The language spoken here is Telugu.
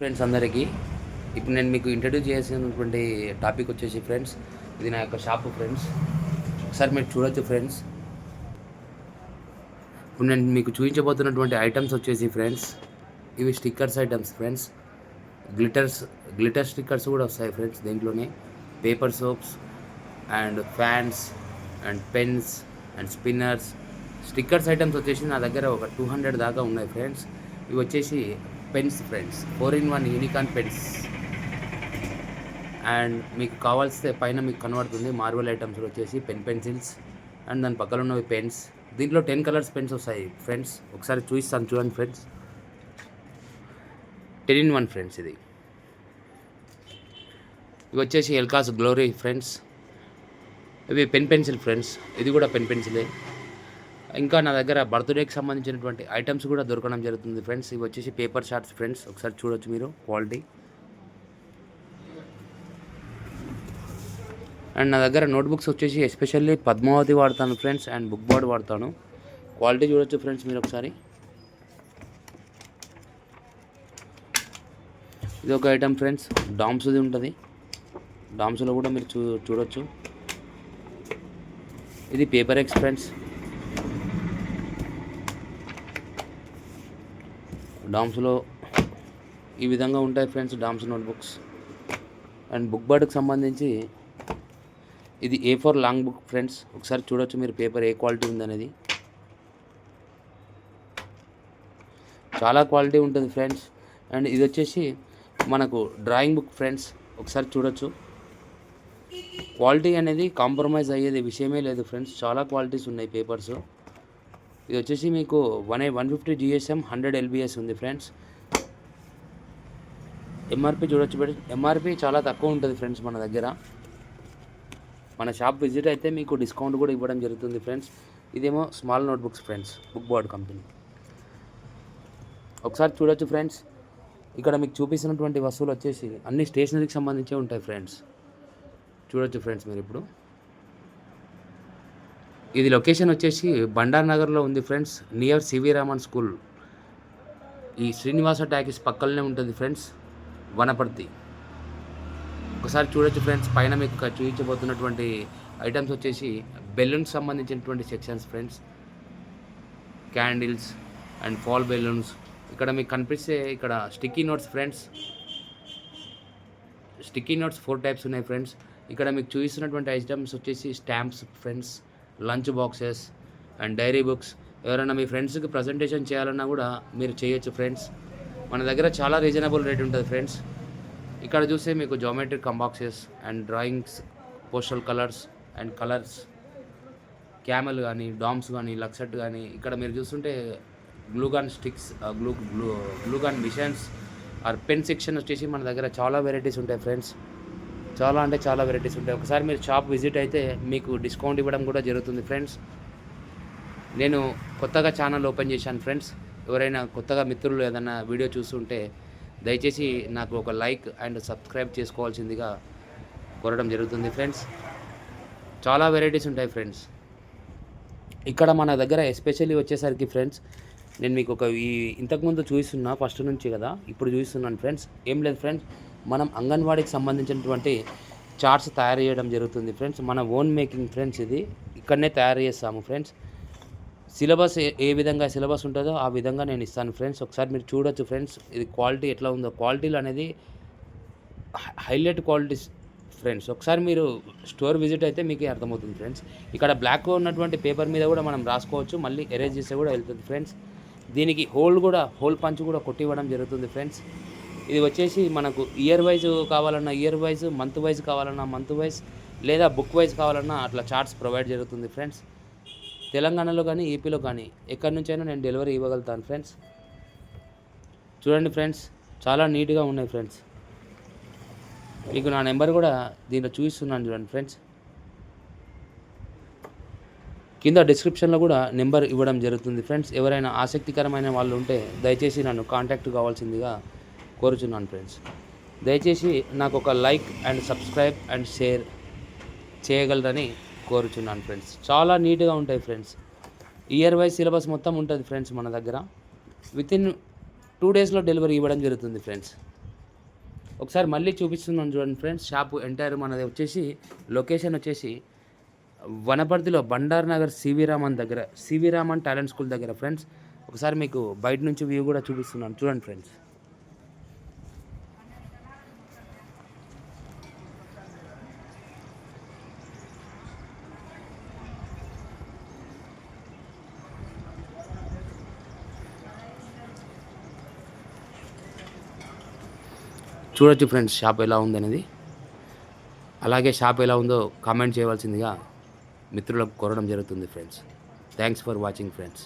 ఫ్రెండ్స్ అందరికీ ఇప్పుడు నేను మీకు ఇంట్రడ్యూస్ చేసినటువంటి టాపిక్ వచ్చేసి ఫ్రెండ్స్, ఇది నా యొక్క షాపు ఫ్రెండ్స్. ఒకసారి మీరు చూడొచ్చు ఫ్రెండ్స్. ఇప్పుడు నేను మీకు చూపించబోతున్నటువంటి ఐటమ్స్ వచ్చేసి ఫ్రెండ్స్, ఇవి stickers items friends. Glitter stickers కూడా వస్తాయి ఫ్రెండ్స్ దీంట్లోనే. Paper soaps and fans and pens and spinners. Stickers items వచ్చేసి నా దగ్గర ఒక 200 దాకా ఉన్నాయి ఫ్రెండ్స్. ఇవి వచ్చేసి pens friends, 4-in-1 unicorn pens. And మీకు కావాల్స్తే పైన మీకు కనబడుతుంది మార్వల్ ఐటమ్స్ వచ్చేసి పెన్సిల్స్ అండ్ దాని పక్కన ఉన్నవి పెన్స్. దీంట్లో 10 కలర్స్ పెన్స్ వస్తాయి ఫ్రెండ్స్. ఒకసారి చూపిస్తాను చూడండి ఫ్రెండ్స్. 10-in-1 friends. ఇవి వచ్చేసి ఎల్కాస్ గ్లోరీ ఫ్రెండ్స్. ఇవి పెన్సిల్ ఫ్రెండ్స్. ఇది కూడా పెన్సిలే. ఇంకా నా దగ్గర బర్త్డేకి సంబంధించినటువంటి ఐటమ్స్ కూడా దొరకడం జరుగుతుంది ఫ్రెండ్స్. ఇవి వచ్చేసి పేపర్ షార్ట్స్ ఫ్రెండ్స్. ఒకసారి చూడొచ్చు మీరు క్వాలిటీ. అండ్ నా దగ్గర నోట్బుక్స్ వచ్చేసి ఎస్పెషల్లీ పద్మావతి వాడతాను ఫ్రెండ్స్ అండ్ బుక్ బోర్డ్ వాడతాను. క్వాలిటీ చూడొచ్చు ఫ్రెండ్స్ మీరు ఒకసారి. ఇది ఒక ఐటమ్ ఫ్రెండ్స్, డామ్స్ది ఉంటుంది. డామ్స్లో కూడా మీరు చూడొచ్చు. ఇది పేపర్ ఎక్స్ ఫ్రెండ్స్. డామ్స్లో ఈ విధంగా ఉంటాయి friends Doms notebooks. And book బోర్డ్కి సంబంధించి ఇది A4 లాంగ్ బుక్ ఫ్రెండ్స్. ఒకసారి చూడొచ్చు మీరు పేపర్ ఏ క్వాలిటీ ఉందనేది. చాలా క్వాలిటీ ఉంటుంది ఫ్రెండ్స్. అండ్ ఇది వచ్చేసి మనకు డ్రాయింగ్ బుక్ ఫ్రెండ్స్. ఒకసారి చూడొచ్చు. క్వాలిటీ అనేది కాంప్రమైజ్ అయ్యేది విషయమే లేదు ఫ్రెండ్స్. చాలా క్వాలిటీస్ ఉన్నాయి పేపర్స్. ఇది వచ్చేసి మీకు 150 GSM 100 LBS ఉంది ఫ్రెండ్స్. ఎంఆర్పి చూడొచ్చు. ఎంఆర్పి చాలా తక్కువ ఉంటుంది ఫ్రెండ్స్ మన దగ్గర. మన షాప్ విజిట్ అయితే మీకు డిస్కౌంట్ కూడా ఇవ్వడం జరుగుతుంది ఫ్రెండ్స్. ఇదేమో small notebooks friends, book board company. ఒకసారి చూడొచ్చు ఫ్రెండ్స్. ఇక్కడ మీకు చూపిస్తున్నటువంటి వస్తువులు వచ్చేసి అన్ని స్టేషనరీకి సంబంధించి ఉంటాయి ఫ్రెండ్స్. చూడొచ్చు ఫ్రెండ్స్ మీరు ఇప్పుడు. ఇది లొకేషన్ వచ్చేసి బండార్ నగర్లో ఉంది friends, near C V Raman school. ఈ శ్రీనివాస టాకీస్ పక్కనే ఉంటుంది ఫ్రెండ్స్, వనపర్తి. ఒకసారి చూడొచ్చు ఫ్రెండ్స్. పైన మీకు చూపించబోతున్నటువంటి ఐటమ్స్ వచ్చేసి బెలూన్స్ సంబంధించినటువంటి sections friends. Candles and foil balloons. ఇక్కడ మీకు కనిపిస్తే ఇక్కడ sticky notes friends. Sticky notes 4 types ఉన్నాయి ఫ్రెండ్స్. ఇక్కడ మీకు చూపిస్తున్నటువంటి ఐటమ్స్ వచ్చేసి stamps friends, lunch boxes and diary books. ఎవరైనా మీ ఫ్రెండ్స్కి ప్రజెంటేషన్ చేయాలన్నా కూడా మీరు చేయొచ్చు ఫ్రెండ్స్. మన దగ్గర చాలా రీజనబుల్ రేట్ ఉంటుంది ఫ్రెండ్స్. ఇక్కడ చూస్తే మీకు geometric compass boxes and drawings, pastel colours and colours, Camel కానీ, డామ్స్ కానీ, లక్సెట్ కానీ. ఇక్కడ మీరు చూస్తుంటే glue gun sticks, glue gun machines or pen section వచ్చేసి మన దగ్గర చాలా వెరైటీస్ ఉంటాయి ఫ్రెండ్స్. చాలా అంటే చాలా వెరైటీస్ ఉంటాయి. ఒకసారి మీరు షాప్ విజిట్ అయితే మీకు డిస్కౌంట్ ఇవ్వడం కూడా జరుగుతుంది ఫ్రెండ్స్. నేను కొత్తగా ఛానల్ ఓపెన్ చేశాను ఫ్రెండ్స్. ఎవరైనా కొత్తగా మిత్రులు ఏదైనా వీడియో చూస్తుంటే దయచేసి నాకు ఒక లైక్ అండ్ సబ్స్క్రైబ్ చేసుకోవాల్సిందిగా కోరడం జరుగుతుంది ఫ్రెండ్స్. చాలా వెరైటీస్ ఉంటాయి ఫ్రెండ్స్. ఇక్కడ మన దగ్గర ఎస్పెషల్లీ వచ్చేసరికి ఫ్రెండ్స్, నేను మీకు ఇంతకుముందు చూపిస్తున్నా ఫస్ట్ నుంచి కదా, ఇప్పుడు చూపిస్తున్నాను ఫ్రెండ్స్. ఏం లేదు ఫ్రెండ్స్, మనం అంగన్వాడీకి సంబంధించినటువంటి చార్ట్స్ తయారు చేయడం జరుగుతుంది ఫ్రెండ్స్. మన ఓన్ మేకింగ్ ఫ్రెండ్స్. ఇది ఇక్కడనే తయారు చేస్తాము ఫ్రెండ్స్. సిలబస్ ఏ విధంగా సిలబస్ ఉంటుందో ఆ విధంగా నేను ఇస్తాను ఫ్రెండ్స్. ఒకసారి మీరు చూడొచ్చు ఫ్రెండ్స్. ఇది క్వాలిటీ ఎట్లా ఉందో. క్వాలిటీలు అనేది హైలైట్ క్వాలిటీస్ ఫ్రెండ్స్. ఒకసారి మీరు స్టోర్ విజిట్ అయితే మీకే అర్థమవుతుంది ఫ్రెండ్స్. ఇక్కడ బ్లాక్ ఉన్నటువంటి పేపర్ మీద కూడా మనం రాసుకోవచ్చు, మళ్ళీ ఎరేజ్ చేస్తే కూడా వెళ్తుంది ఫ్రెండ్స్. దీనికి హోల్ పంచ్ కూడా కొట్టి ఇవ్వడం జరుగుతుంది ఫ్రెండ్స్. ఇది వచ్చేసి మనకు ఇయర్ వైజ్ కావాలన్నా ఇయర్ వైజ్, మంత్ వైజ్ కావాలన్నా మంత్ వైజ్, లేదా బుక్ వైజ్ కావాలన్నా అట్లా చార్ట్స్ ప్రొవైడ్ జరుగుతుంది ఫ్రెండ్స్. తెలంగాణలో కానీ ఏపీలో కానీ ఎక్కడి నుంచైనా నేను డెలివరీ ఇవ్వగలుగుతాను ఫ్రెండ్స్. చూడండి ఫ్రెండ్స్, చాలా నీట్గా ఉన్నాయి ఫ్రెండ్స్. మీకు నా నెంబర్ కూడా దీంట్లో చూపిస్తున్నాను చూడండి ఫ్రెండ్స్. కింద డిస్క్రిప్షన్లో కూడా నెంబర్ ఇవ్వడం జరుగుతుంది ఫ్రెండ్స్. ఎవరైనా ఆసక్తికరమైన వాళ్ళు ఉంటే దయచేసి నన్ను కాంటాక్ట్ కావాల్సిందిగా కోరుచున్నాను ఫ్రెండ్స్. దయచేసి నాకు ఒక like and subscribe and share చేయగలరని కోరుచున్నాను ఫ్రెండ్స్. చాలా నీట్గా ఉంటాయి ఫ్రెండ్స్. ఇయర్ వైజ్ సిలబస్ మొత్తం ఉంటుంది ఫ్రెండ్స్ మన దగ్గర. వితిన్ 2 డేస్లో డెలివరీ ఇవ్వడం జరుగుతుంది ఫ్రెండ్స్. ఒకసారి మళ్ళీ చూపిస్తున్నాను చూడండి ఫ్రెండ్స్. షాపు ఎంటైర్ మనది వచ్చేసి లొకేషన్ వచ్చేసి వనపర్తిలో బండార్ నగర్ సివి రామన్ దగ్గర, సివి రామన్ టాలెంట్ స్కూల్ దగ్గర ఫ్రెండ్స్. ఒకసారి మీకు బయట నుంచి వ్యూ కూడా చూపిస్తున్నాను చూడండి ఫ్రెండ్స్. చూడొచ్చు ఫ్రెండ్స్ షాప్ ఎలా ఉందనేది. అలాగే షాప్ ఎలా ఉందో కామెంట్ చేయవలసిందిగా మిత్రులకు కోరడం జరుగుతుంది friends. Thanks for watching friends.